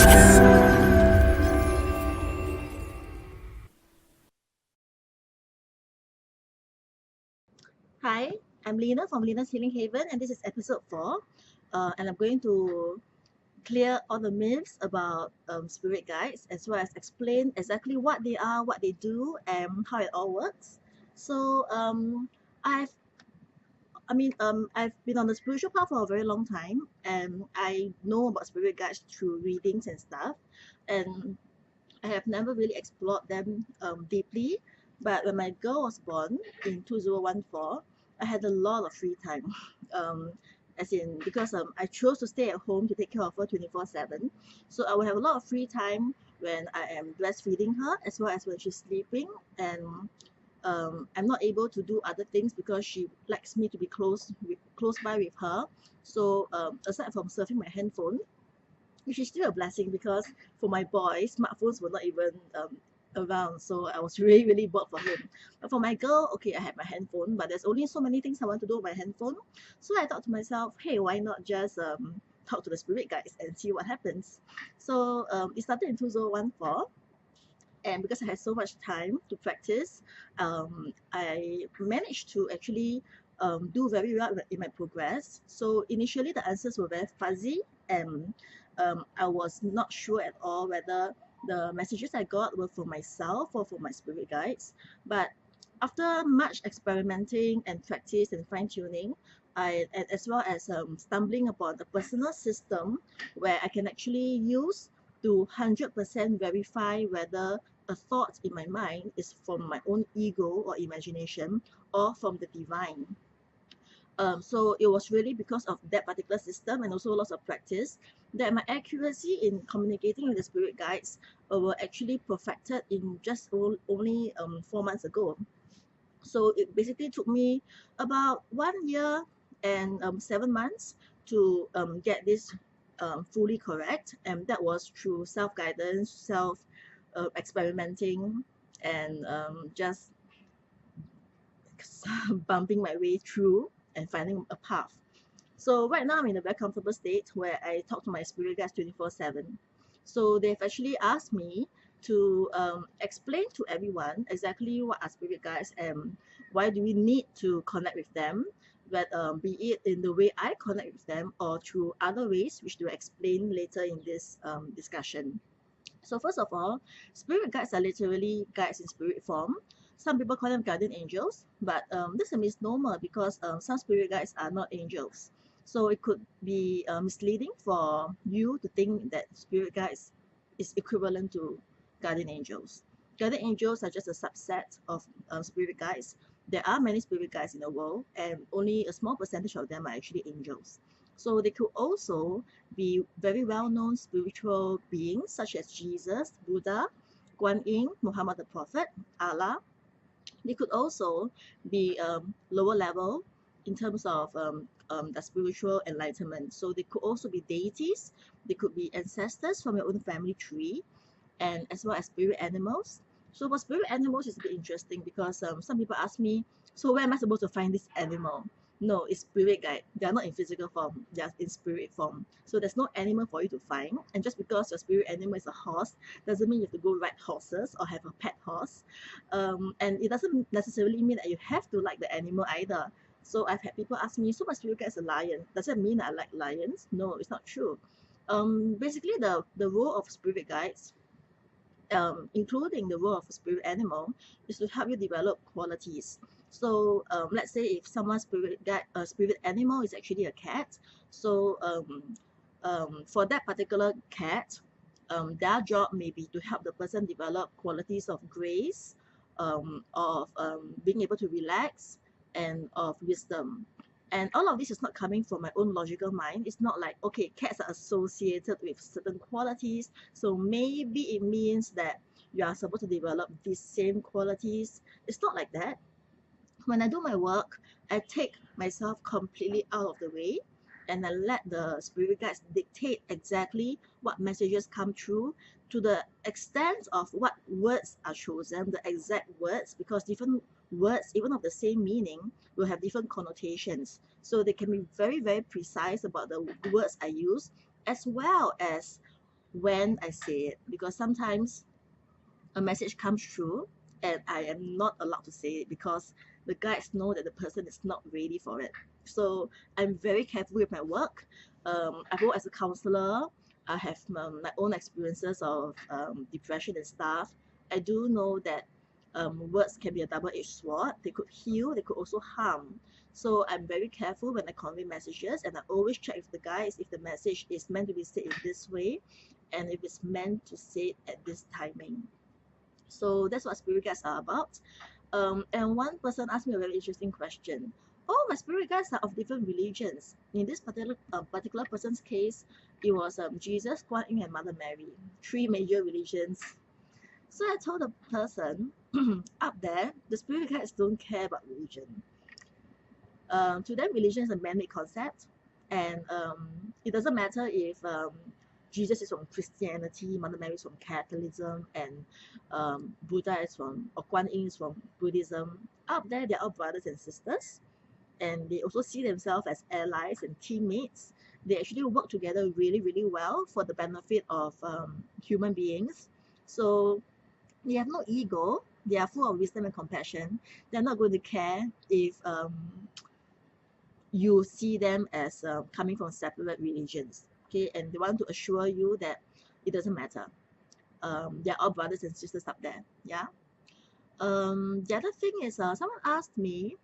Hi, I'm Lena from Lena's Healing Haven, and this is episode 4. And I'm going to clear all the myths about spirit guides, as well as explain exactly what they are, what they do, and how it all works. So, I've I've been on the spiritual path for a very long time, and I know about spirit guides through readings and stuff, and I have never really explored them deeply. But when my girl was born in 2014, I had a lot of free time. Um, as in, because I chose to stay at home to take care of her 24/7. So I will have a lot of free time when I am breastfeeding her, as well as when she's sleeping. And I'm not able to do other things because she likes me to be close by with her. So aside from surfing my handphone, which is still a blessing because for my boy, smartphones were not even around. So I was really, really bored for him. But for my girl, okay, I had my handphone, but there's only so many things I want to do with my handphone. So I thought to myself, hey, why not just talk to the spirit guides and see what happens? So it started in 2014. And because I had so much time to practice, I managed to actually do very well in my progress. So initially, the answers were very fuzzy, and I was not sure at all whether the messages I got were for myself or for my spirit guides. But after much experimenting and practice and fine tuning, as well as stumbling upon a personal system where I can actually use to 100% verify whether a thought in my mind is from my own ego or imagination or from the divine. So it was really because of that particular system and also lots of practice that my accuracy in communicating with the spirit guides were actually perfected in just only 4 months ago. So it basically took me about 1 year and 7 months to get this fully correct, and that was through self-guidance, experimenting, and just bumping my way through and finding a path. So right now I'm in a very comfortable state where I talk to my spirit guides 24/7. So they've actually asked me to explain to everyone exactly what are spirit guides and why do we need to connect with them, but be it in the way I connect with them or through other ways, which they will explain later in this discussion. So first of all, spirit guides are literally guides in spirit form. Some people call them guardian angels, but this is a misnomer because some spirit guides are not angels. So it could be misleading for you to think that spirit guides is equivalent to guardian angels. Guardian angels are just a subset of spirit guides. There are many spirit guides in the world, and only a small percentage of them are actually angels. So they could also be very well-known spiritual beings such as Jesus, Buddha, Guan Yin, Muhammad the Prophet, Allah. They could also be lower level in terms of the spiritual enlightenment. So they could also be deities. They could be ancestors from your own family tree, and as well as spirit animals. So for spirit animals, it's a bit interesting because some people ask me, so where am I supposed to find this animal? No, it's spirit guide. They are not in physical form, they are in spirit form. So there's no animal for you to find. And just because your spirit animal is a horse doesn't mean you have to go ride horses or have a pet horse. And it doesn't necessarily mean that you have to like the animal either. So I've had people ask me, so my spirit guide is a lion. Does that mean I like lions? No, it's not true. Basically, the role of spirit guides, including the role of a spirit animal, is to help you develop qualities. So let's say if someone's spirit animal is actually a cat, so for that particular cat, their job may be to help the person develop qualities of grace, of being able to relax, and of wisdom. And all of this is not coming from my own logical mind. It's not like, okay, cats are associated with certain qualities, so maybe it means that you are supposed to develop these same qualities. It's not like that. When I do my work, I take myself completely out of the way and I let the spirit guides dictate exactly what messages come through to the extent of what words are chosen, the exact words, because different words, even of the same meaning, will have different connotations. So they can be very, very precise about the words I use, as well as when I say it, because sometimes a message comes through and I am not allowed to say it because the guides know that the person is not ready for it. So I'm very careful with my work. I work as a counselor. I have my own experiences of depression and stuff. I do know that words can be a double-edged sword. They could heal, they could also harm. So I'm very careful when I convey messages, and I always check with the guys if the message is meant to be said in this way and if it's meant to say it at this timing. So that's what spirit guides are about. And one person asked me a very interesting question. Oh, my spirit guides are of different religions. In this particular person's case, it was Jesus, Guan Yin, and Mother Mary, three major religions. So I told the person up there, the spirit guides don't care about religion. To them, religion is a man-made concept, and it doesn't matter if Jesus is from Christianity, Mother Mary is from Catholicism, and Buddha is from, or Guan Yin is from Buddhism. Up there, they're all brothers and sisters, and they also see themselves as allies and teammates. They actually work together really, really well for the benefit of human beings. So they have no ego. They are full of wisdom and compassion. They're not going to care if you see them as coming from separate religions, okay? And they want to assure you that it doesn't matter. They're all brothers and sisters up there, yeah? The other thing is, someone asked me,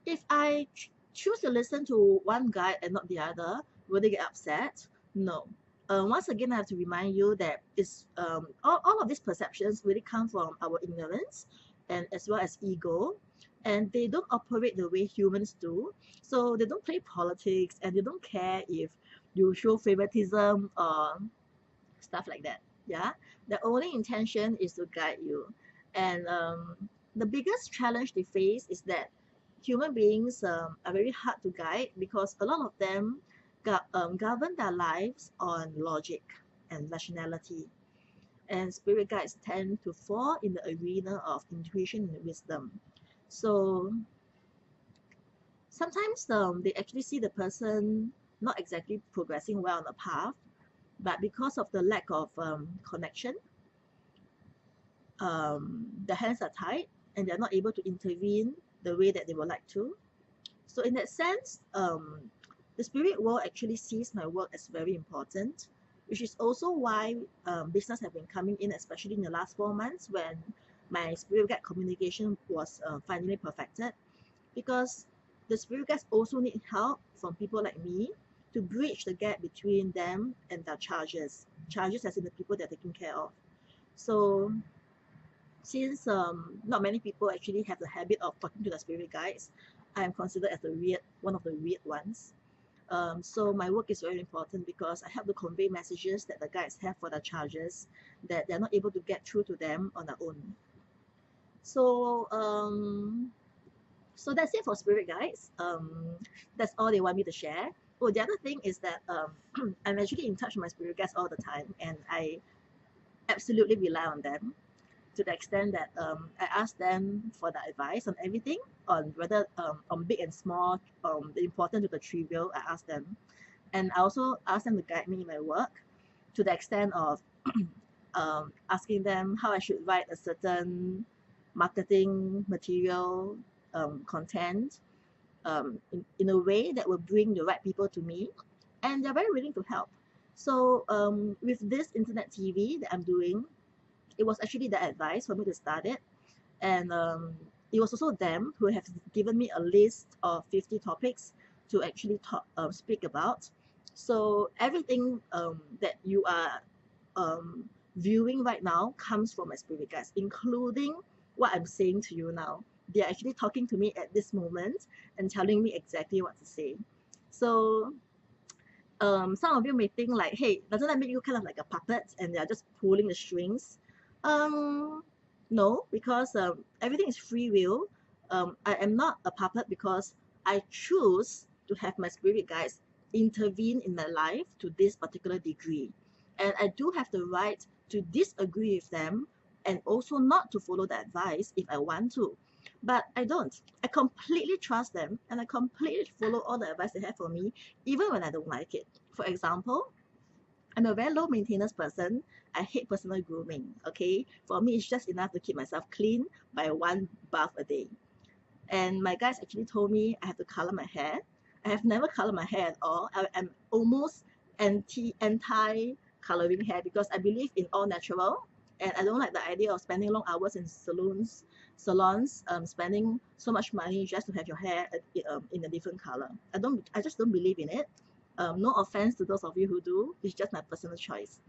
if I choose to listen to one guide and not the other, will they get upset? No. Once again, I have to remind you that it's, all of these perceptions really come from our ignorance and as well as ego, and they don't operate the way humans do. So they don't play politics and they don't care if you show favoritism or stuff like that. Yeah, the only intention is to guide you. And the biggest challenge they face is that human beings are very hard to guide because a lot of them govern their lives on logic and rationality, and spirit guides tend to fall in the arena of intuition and wisdom. So sometimes they actually see the person not exactly progressing well on the path, but because of the lack of connection, the hands are tied and they're not able to intervene the way that they would like to. So in that sense, the spirit world actually sees my work as very important, which is also why business have been coming in, especially in the last 4 months when my spirit guide communication was finally perfected, because the spirit guides also need help from people like me to bridge the gap between them and their charges as in the people they're taking care of. So since not many people actually have the habit of talking to the spirit guides, I am considered as one of the weird ones. So my work is very important because I help to convey messages that the guides have for their charges that they're not able to get through to them on their own. So so that's it for spirit guides. That's all they want me to share. Oh, the other thing is that I'm actually in touch with my spirit guides all the time, and I absolutely rely on them to the extent that I ask them for the advice on everything, on whether on big and small, the important to the trivial. I ask them, and I also ask them to guide me in my work, to the extent of asking them how I should write a certain marketing material, content, in a way that will bring the right people to me, and they're very willing to help. So with this internet TV that I'm doing, it was actually the advice for me to start it, and it was also them who have given me a list of 50 topics to actually speak about. So everything that you are viewing right now comes from my spirit guides, including what I'm saying to you now. They're actually talking to me at this moment and telling me exactly what to say. So some of you may think like, hey, doesn't that make you kind of like a puppet and they're just pulling the strings? No, because everything is free will. I am not a puppet because I choose to have my spirit guides intervene in my life to this particular degree. And I do have the right to disagree with them and also not to follow the advice if I want to. But I don't. I completely trust them and I completely follow all the advice they have for me, even when I don't like it. For example, I'm a very low maintenance person. I hate personal grooming. Okay, for me, it's just enough to keep myself clean by one bath a day. And my guys actually told me I have to color my hair. I have never colored my hair at all. I'm almost anti coloring hair because I believe in all natural, and I don't like the idea of spending long hours in salons, spending so much money just to have your hair in a different color. I just don't believe in it. No offense to those of you who do. It's just my personal choice.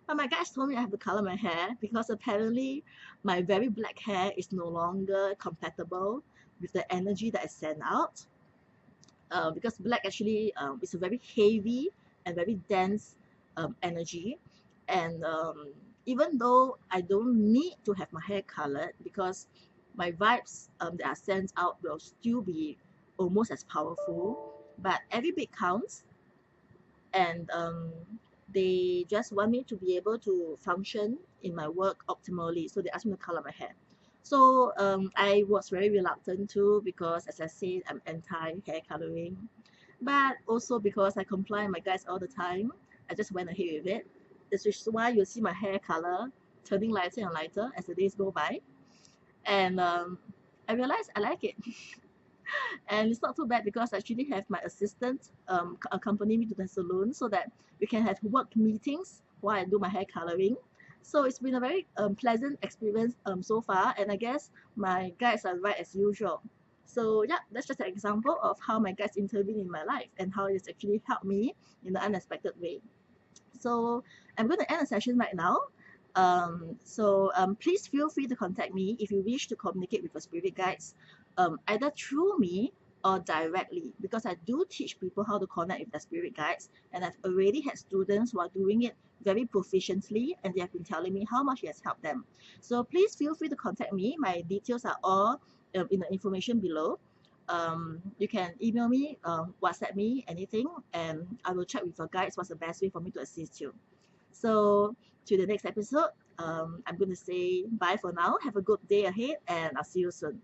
But my guys told me I have to color my hair because apparently my very black hair is no longer compatible with the energy that I send out. Because black actually is a very heavy and very dense energy. And even though I don't need to have my hair colored because my vibes that are sent out will still be almost as powerful, but every bit counts. And they just want me to be able to function in my work optimally, so they asked me to color my hair. So I was very reluctant to, because as I said, I'm anti hair coloring, but also because I comply with my guys all the time, I just went ahead with it. This is why you see my hair color turning lighter and lighter as the days go by. And I realized I like it. And it's not too bad because I actually have my assistant accompany me to the salon so that we can have work meetings while I do my hair coloring. So it's been a very pleasant experience so far, and I guess my guides are right as usual. So yeah, that's just an example of how my guides intervene in my life and how it's actually helped me in an unexpected way. So I'm going to end the session right now. Please feel free to contact me if you wish to communicate with your spirit guides, either through me or directly, because I do teach people how to connect with their spirit guides, and I've already had students who are doing it very proficiently, and they have been telling me how much it has helped them. So please feel free to contact me. My details are all in the information below. You can email me, WhatsApp me, anything, and I will check with your guides what's the best way for me to assist you. So, to the next episode, I'm going to say bye for now. Have a good day ahead, and I'll see you soon.